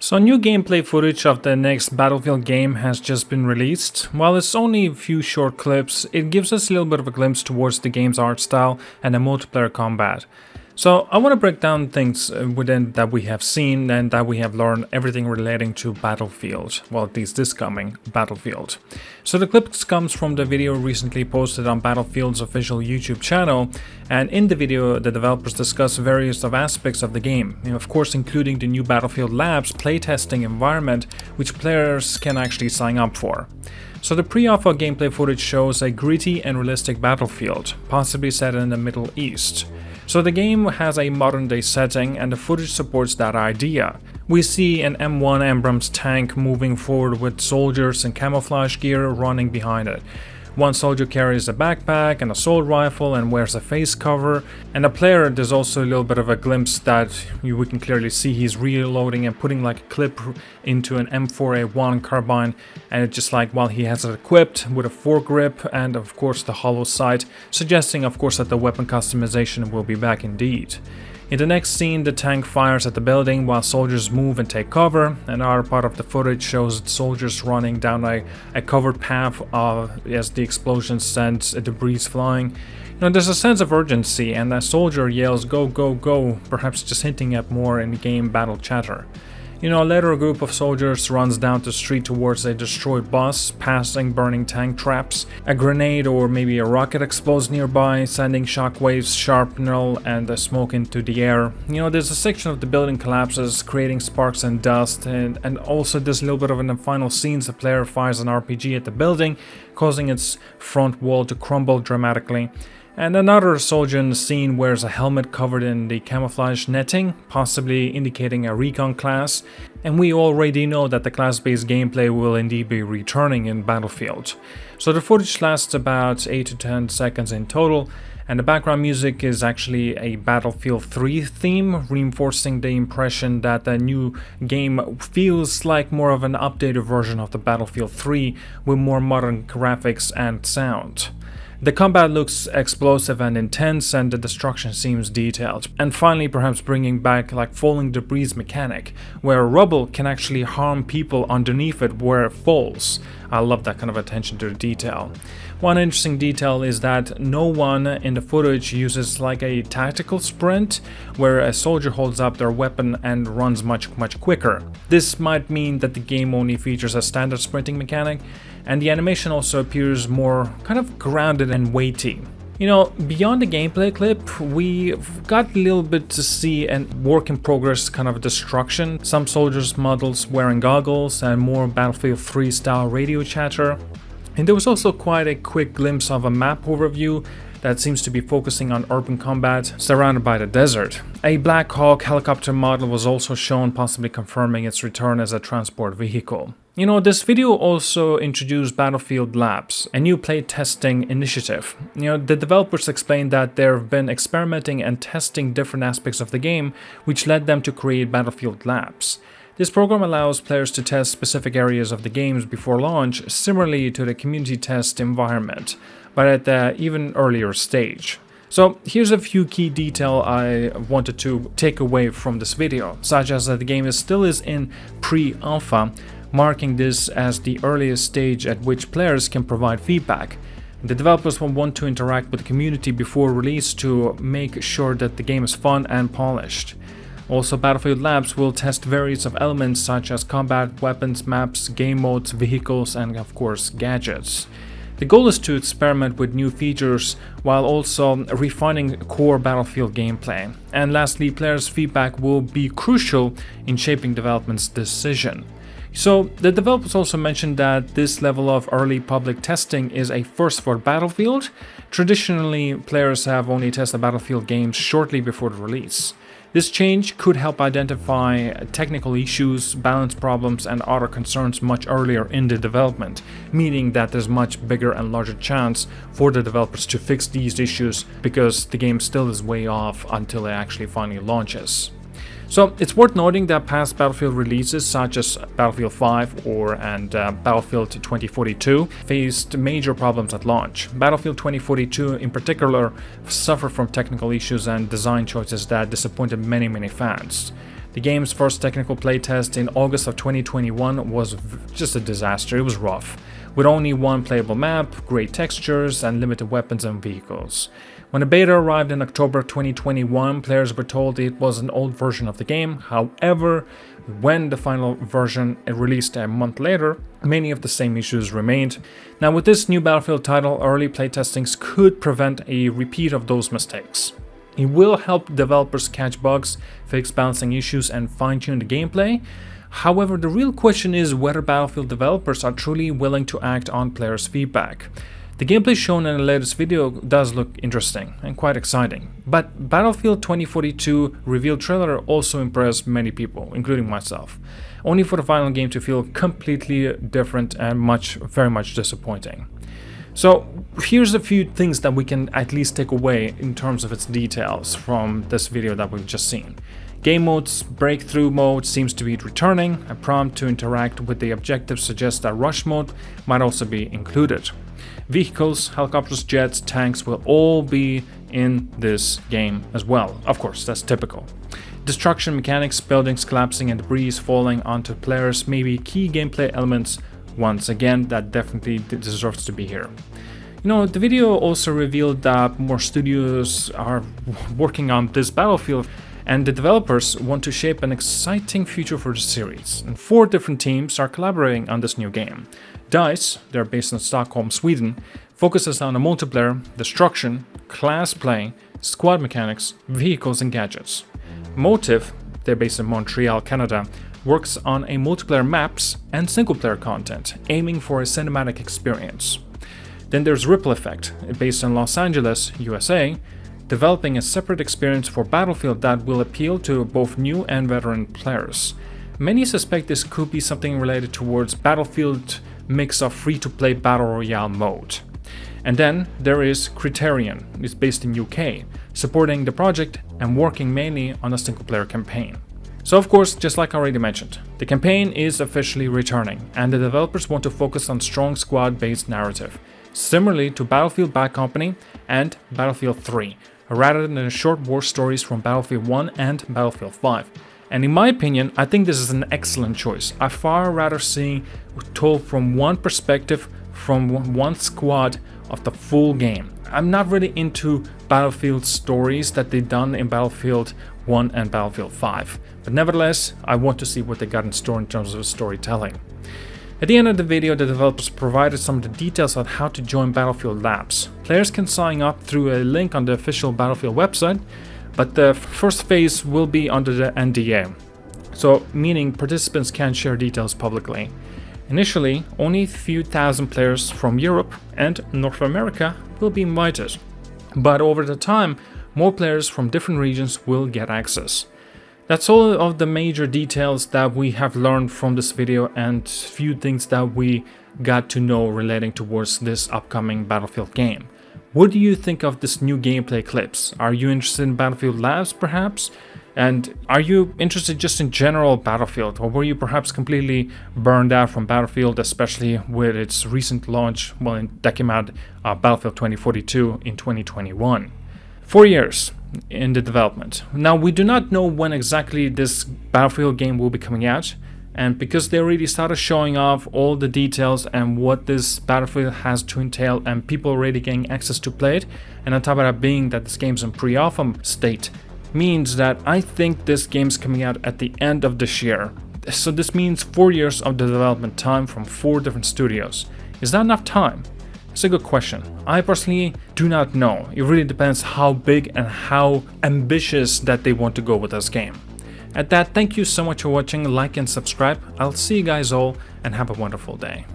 So new gameplay footage of the next Battlefield game has just been released. While it's only a few short clips, it gives us a little bit of a glimpse towards the game's art style and the multiplayer combat. So I want to break down things within that we have seen and that we have learned, everything relating to Battlefield, well, at least this coming Battlefield. So the clips comes from the video recently posted on Battlefield's official YouTube channel, and in the video the developers discuss various aspects of the game, of course including the new Battlefield Labs playtesting environment, which players can actually sign up for. So the pre-alpha gameplay footage shows a gritty and realistic battlefield, possibly set in the Middle East. So the game has a modern day setting and the footage supports that idea. We see an M1 Abrams tank moving forward with soldiers in camouflage gear running behind it. One soldier carries a backpack, an assault rifle, and wears a face cover. And the player, there's also a little bit of a glimpse that we can clearly see he's reloading and putting like a clip into an M4A1 carbine, and it's just like while he has it equipped with a foregrip and of course the hollow sight, suggesting of course that the weapon customization will be back indeed. In the next scene, the tank fires at the building while soldiers move and take cover. Another part of the footage shows soldiers running down a covered path as the explosion sends debris flying. There's a sense of urgency and a soldier yells "go, go, go," perhaps just hinting at more in-game battle chatter. Later a group of soldiers runs down the street towards a destroyed bus, passing burning tank traps. A grenade or maybe a rocket explodes nearby, sending shockwaves, shrapnel, and smoke into the air. There's a section of the building collapses, creating sparks and dust, and also there's a little bit of in the final scenes the player fires an RPG at the building, causing its front wall to crumble dramatically. And another soldier in the scene wears a helmet covered in the camouflage netting, possibly indicating a recon class, and we already know that the class-based gameplay will indeed be returning in Battlefield. So the footage lasts about 8 to 10 seconds in total, and the background music is actually a Battlefield 3 theme, reinforcing the impression that the new game feels like more of an updated version of the Battlefield 3 with more modern graphics and sound. The combat looks explosive and intense, and the destruction seems detailed. And finally, perhaps bringing back like falling debris mechanic, where rubble can actually harm people underneath it where it falls. I love that kind of attention to detail. One interesting detail is that no one in the footage uses like a tactical sprint, where a soldier holds up their weapon and runs much quicker. This might mean that the game only features a standard sprinting mechanic, and the animation also appears more kind of grounded and weighty. Beyond the gameplay clip, we got a little bit to see a work in progress kind of destruction. Some soldiers' models wearing goggles and more Battlefield 3 style radio chatter. And there was also quite a quick glimpse of a map overview that seems to be focusing on urban combat surrounded by the desert. A Black Hawk helicopter model was also shown, possibly confirming its return as a transport vehicle. This video also introduced Battlefield Labs, a new playtesting initiative. The developers explained that they've been experimenting and testing different aspects of the game, which led them to create Battlefield Labs. This program allows players to test specific areas of the games before launch, similarly to the community test environment, but at an even earlier stage. So here's a few key details I wanted to take away from this video, such as that the game still is in pre-alpha, marking this as the earliest stage at which players can provide feedback. The developers will want to interact with the community before release to make sure that the game is fun and polished. Also, Battlefield Labs will test various of elements such as combat, weapons, maps, game modes, vehicles, and of course gadgets. The goal is to experiment with new features while also refining core Battlefield gameplay. And lastly, players' feedback will be crucial in shaping development's decision. So the developers also mentioned that this level of early public testing is a first for Battlefield. Traditionally, players have only tested Battlefield games shortly before the release. This change could help identify technical issues, balance problems, and other concerns much earlier in the development, meaning that there's much bigger and larger chance for the developers to fix these issues because the game still is way off until it actually finally launches. So it's worth noting that past Battlefield releases such as Battlefield 5 and Battlefield 2042 faced major problems at launch. Battlefield 2042 in particular suffered from technical issues and design choices that disappointed many fans. The game's first technical playtest in August of 2021 was just a disaster. It was rough, with only one playable map, great textures, and limited weapons and vehicles. When the beta arrived in October 2021, players were told it was an old version of the game. However, when the final version released a month later, many of the same issues remained. Now, with this new Battlefield title, early playtestings could prevent a repeat of those mistakes. It will help developers catch bugs, fix balancing issues, and fine-tune the gameplay. However, the real question is whether Battlefield developers are truly willing to act on players' feedback. The gameplay shown in the latest video does look interesting and quite exciting, but Battlefield 2042 reveal trailer also impressed many people, including myself, only for the final game to feel completely different and very much disappointing. So here's a few things that we can at least take away in terms of its details from this video that we've just seen. Game modes, breakthrough mode seems to be returning. A prompt to interact with the objectives suggests that rush mode might also be included. Vehicles, helicopters, jets, tanks will all be in this game as well. Of course, that's typical. Destruction mechanics, buildings collapsing and debris falling onto players may be key gameplay elements. Once again, that definitely deserves to be here. You know, the video also revealed that more studios are working on this Battlefield, and the developers want to shape an exciting future for the series. And 4 different teams are collaborating on this new game. ZDEyE, they're based in Stockholm, Sweden, focuses on the multiplayer, destruction, class play, squad mechanics, vehicles and gadgets. Motive, they're based in Montreal, Canada, works on a multiplayer maps and single-player content, aiming for a cinematic experience. Then there's Ripple Effect, based in Los Angeles, USA, developing a separate experience for Battlefield that will appeal to both new and veteran players. Many suspect this could be something related towards Battlefield mix of free-to-play Battle Royale mode. And then there is Criterion, it's based in UK, supporting the project and working mainly on a single-player campaign. So of course, just like I already mentioned, the campaign is officially returning, and the developers want to focus on strong squad-based narrative, similarly to Battlefield Bad Company and Battlefield 3, rather than the short war stories from Battlefield 1 and Battlefield 5. And in my opinion, I think this is an excellent choice. I far rather see told from one perspective, from one squad of the full game. I'm not really into Battlefield stories that they've done in Battlefield 1 and Battlefield 5. But nevertheless, I want to see what they got in store in terms of storytelling. At the end of the video, the developers provided some of the details on how to join Battlefield Labs. Players can sign up through a link on the official Battlefield website, but the first phase will be under the NDA, so meaning participants can't share details publicly. Initially, only a few thousand players from Europe and North America will be invited, but over the time, more players from different regions will get access. That's all of the major details that we have learned from this video and few things that we got to know relating towards this upcoming Battlefield game. What do you think of this new gameplay clips? Are you interested in Battlefield Labs perhaps? And are you interested just in general Battlefield, or were you perhaps completely burned out from Battlefield, especially with its recent launch, that came out Battlefield 2042 in 2021? 4 years in the development. Now, we do not know when exactly this Battlefield game will be coming out, and because they already started showing off all the details and what this Battlefield has to entail, and people already getting access to play it, and on top of that being that this game's in pre-alpha state, means that I think this game's coming out at the end of this year. So this means 4 years of the development time from 4 different studios. Is that enough time? It's a good question. I personally do not know. It really depends how big and how ambitious that they want to go with this game. At that, thank you so much for watching, like and subscribe. I'll see you guys all and have a wonderful day.